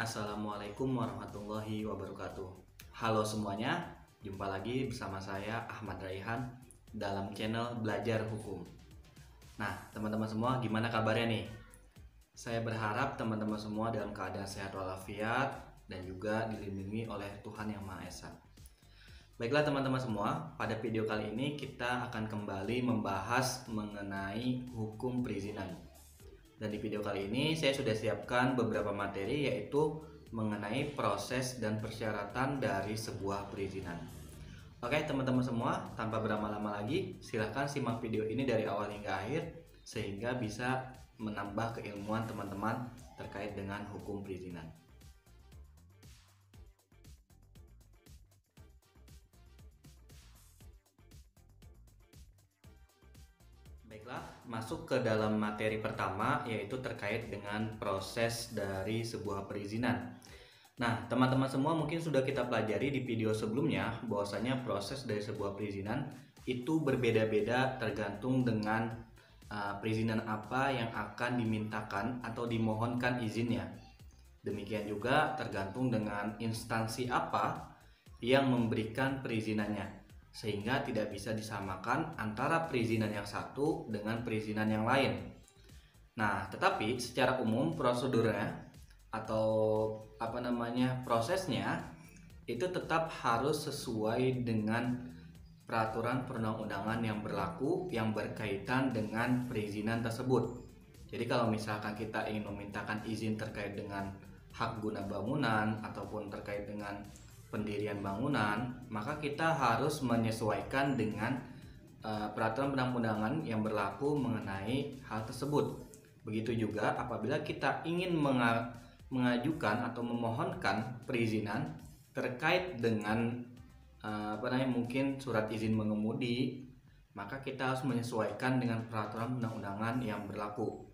Assalamualaikum warahmatullahi wabarakatuh. Halo semuanya, jumpa lagi bersama saya Ahmad Raihan dalam channel Belajar Hukum. Nah, teman-teman semua gimana kabarnya nih? Saya berharap teman-teman semua dalam keadaan sehat walafiat dan juga dilindungi oleh Tuhan Yang Maha Esa. Baiklah teman-teman semua, pada video kali ini kita akan kembali membahas mengenai hukum perizinan. Dan di video kali ini saya sudah siapkan beberapa materi, yaitu mengenai proses dan persyaratan dari sebuah perizinan. Oke teman-teman semua, tanpa berlama-lama lagi, silahkan simak video ini dari awal hingga akhir sehingga bisa menambah keilmuan teman-teman terkait dengan hukum perizinan. Baiklah, masuk ke dalam materi pertama, yaitu terkait dengan proses dari sebuah perizinan. Nah, teman-teman semua mungkin sudah kita pelajari di video sebelumnya bahwasanya proses dari sebuah perizinan itu berbeda-beda tergantung dengan perizinan apa yang akan dimintakan atau dimohonkan izinnya. Demikian juga tergantung dengan instansi apa yang memberikan perizinannya, sehingga tidak bisa disamakan antara perizinan yang satu dengan perizinan yang lain. Nah, tetapi secara umum prosedurnya atau prosesnya itu tetap harus sesuai dengan peraturan perundang-undangan yang berlaku yang berkaitan dengan perizinan tersebut. Jadi kalau misalkan kita ingin memintakan izin terkait dengan hak guna bangunan ataupun terkait dengan pendirian bangunan, maka kita harus menyesuaikan dengan peraturan perundang-undangan yang berlaku mengenai hal tersebut. Begitu juga apabila kita ingin mengajukan atau memohonkan perizinan terkait dengan mungkin surat izin mengemudi, maka kita harus menyesuaikan dengan peraturan perundang-undangan yang berlaku.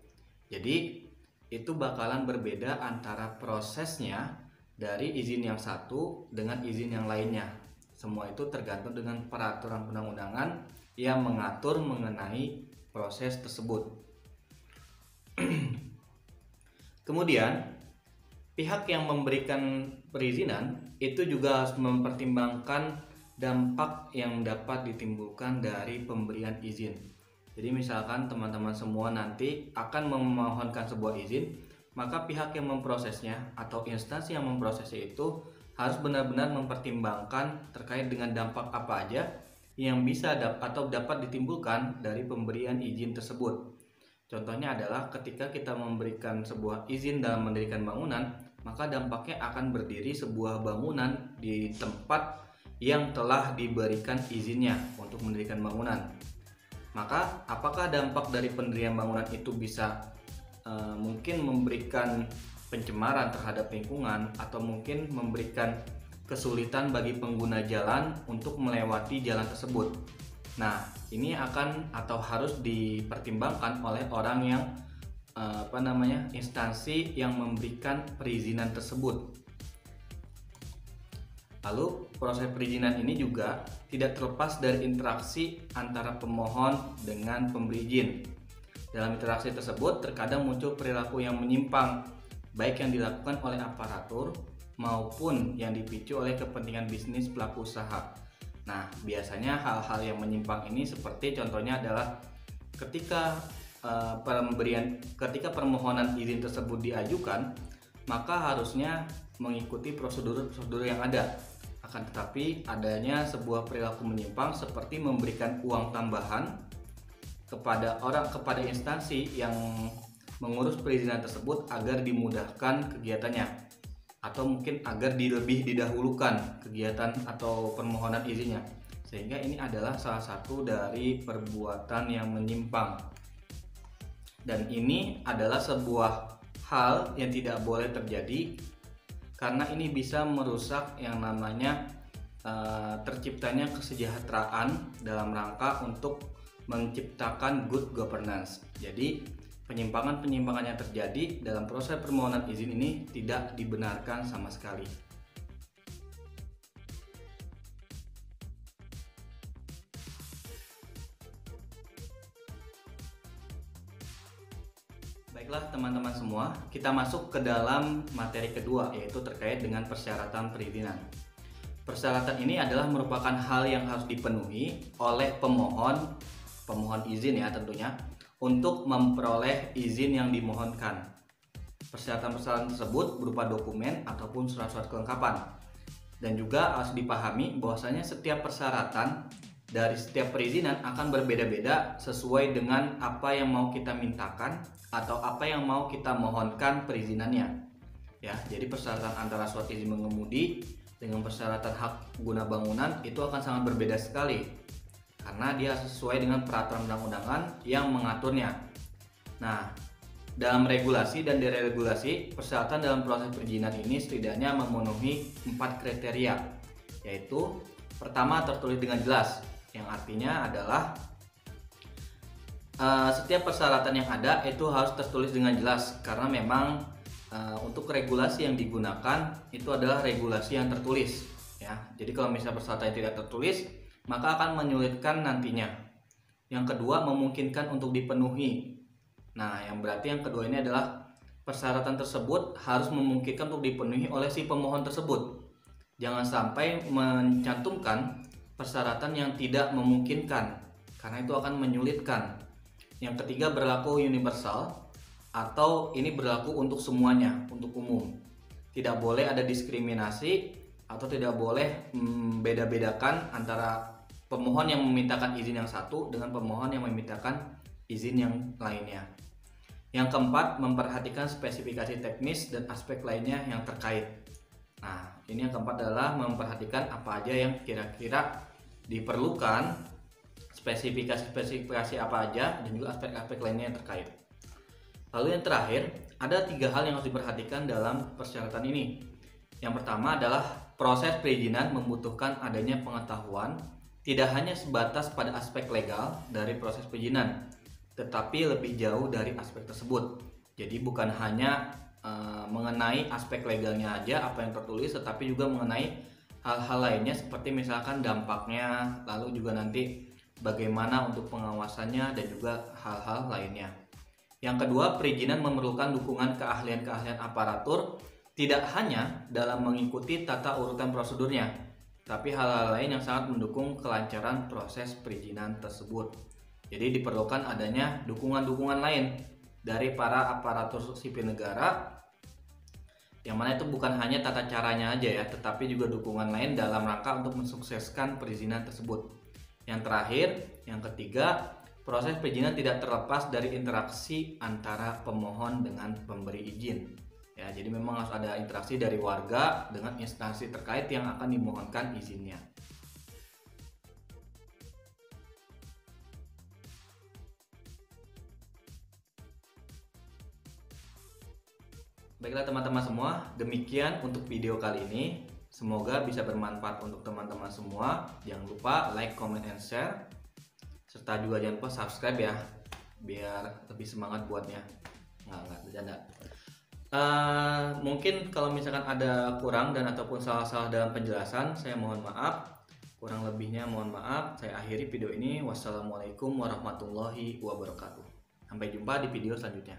Jadi itu bakalan berbeda antara prosesnya dari izin yang satu dengan izin yang lainnya. Semua itu tergantung dengan peraturan perundang-undangan yang mengatur mengenai proses tersebut. Kemudian, pihak yang memberikan perizinan itu juga harus mempertimbangkan dampak yang dapat ditimbulkan dari pemberian izin. Jadi misalkan teman-teman semua nanti akan memohonkan sebuah izin, maka pihak yang memprosesnya atau instansi yang memprosesnya itu harus benar-benar mempertimbangkan terkait dengan dampak apa aja yang bisa atau dapat ditimbulkan dari pemberian izin tersebut. Contohnya adalah ketika kita memberikan sebuah izin dalam mendirikan bangunan, maka dampaknya akan berdiri sebuah bangunan di tempat yang telah diberikan izinnya untuk mendirikan bangunan. Maka apakah dampak dari pendirian bangunan itu bisa mungkin memberikan pencemaran terhadap lingkungan atau mungkin memberikan kesulitan bagi pengguna jalan untuk melewati jalan tersebut. Nah, ini akan atau harus dipertimbangkan oleh orang yang instansi yang memberikan perizinan tersebut. Lalu proses perizinan ini juga tidak terlepas dari interaksi antara pemohon dengan pemberi izin. Dalam interaksi tersebut terkadang muncul perilaku yang menyimpang, baik yang dilakukan oleh aparatur maupun yang dipicu oleh kepentingan bisnis pelaku usaha. Nah, biasanya hal-hal yang menyimpang ini seperti contohnya adalah ketika permohonan izin tersebut diajukan, maka harusnya mengikuti prosedur-prosedur yang ada. Akan tetapi adanya sebuah perilaku menyimpang seperti memberikan uang tambahan kepada instansi yang mengurus perizinan tersebut agar dimudahkan kegiatannya, atau mungkin agar lebih didahulukan kegiatan atau permohonan izinnya, sehingga ini adalah salah satu dari perbuatan yang menyimpang, dan ini adalah sebuah hal yang tidak boleh terjadi karena ini bisa merusak yang namanya terciptanya kesejahteraan dalam rangka untuk menciptakan good governance. Jadi penyimpangan-penyimpangan yang terjadi dalam proses permohonan izin ini tidak dibenarkan sama sekali. Baik Baiklah teman-teman semua, kita masuk ke dalam materi kedua, yaitu terkait dengan persyaratan perizinan. Persyaratan ini adalah merupakan hal yang harus dipenuhi oleh pemohon izin ya tentunya, untuk memperoleh izin yang dimohonkan. Persyaratan-persyaratan tersebut berupa dokumen ataupun surat-surat kelengkapan. Dan juga harus dipahami bahwasanya setiap persyaratan dari setiap perizinan akan berbeda-beda sesuai dengan apa yang mau kita mintakan atau apa yang mau kita mohonkan perizinannya. Ya, jadi persyaratan antara surat izin mengemudi dengan persyaratan hak guna bangunan itu akan sangat berbeda sekali karena dia sesuai dengan peraturan undang-undangan yang mengaturnya. Nah, dalam regulasi dan deregulasi, persyaratan dalam proses perizinan ini setidaknya memenuhi 4 kriteria, yaitu pertama tertulis dengan jelas, yang artinya adalah setiap persyaratan yang ada itu harus tertulis dengan jelas karena memang untuk regulasi yang digunakan itu adalah regulasi yang tertulis ya. Jadi kalau misalnya persyaratan tidak tertulis maka akan menyulitkan nantinya. Yang kedua memungkinkan untuk dipenuhi. Nah, yang berarti yang kedua ini adalah persyaratan tersebut harus memungkinkan untuk dipenuhi oleh si pemohon tersebut. Jangan sampai mencantumkan persyaratan yang tidak memungkinkan karena itu akan menyulitkan. Yang ketiga berlaku universal atau ini berlaku untuk semuanya, untuk umum. Tidak boleh ada diskriminasi atau tidak boleh beda-bedakan antara pemohon yang memintakan izin yang satu dengan pemohon yang memintakan izin yang lainnya. Yang keempat memperhatikan spesifikasi teknis dan aspek lainnya yang terkait. Nah, ini yang keempat adalah memperhatikan apa aja yang kira-kira diperlukan, spesifikasi apa aja, dan juga aspek-aspek lainnya yang terkait. Lalu yang terakhir, ada 3 hal yang harus diperhatikan dalam persyaratan ini. Yang pertama adalah proses perizinan membutuhkan adanya pengetahuan tidak hanya sebatas pada aspek legal dari proses perizinan, tetapi lebih jauh dari aspek tersebut. Jadi bukan hanya mengenai aspek legalnya aja apa yang tertulis, tetapi juga mengenai hal-hal lainnya seperti misalkan dampaknya, lalu juga nanti bagaimana untuk pengawasannya dan juga hal-hal lainnya. Yang kedua, perizinan memerlukan dukungan keahlian-keahlian aparatur tidak hanya dalam mengikuti tata urutan prosedurnya, tapi hal-hal lain yang sangat mendukung kelancaran proses perizinan tersebut. Jadi diperlukan adanya dukungan-dukungan lain dari para aparatur sipil negara, yang mana itu bukan hanya tata caranya aja ya, tetapi juga dukungan lain dalam rangka untuk mensukseskan perizinan tersebut. Yang terakhir, yang ketiga, proses perizinan tidak terlepas dari interaksi antara pemohon dengan pemberi izin. Ya, jadi memang harus ada interaksi dari warga dengan instansi terkait yang akan dimohonkan izinnya. Baiklah teman-teman semua, demikian untuk video kali ini. Semoga bisa bermanfaat untuk teman-teman semua. Jangan lupa like, comment, and share. Serta juga jangan lupa subscribe ya, biar lebih semangat buatnya. Nggak bercanda. Mungkin kalau misalkan ada kurang dan ataupun salah-salah dalam penjelasan, saya mohon maaf. Kurang lebihnya mohon maaf. Saya akhiri video ini. Wassalamualaikum warahmatullahi wabarakatuh. Sampai jumpa di video selanjutnya.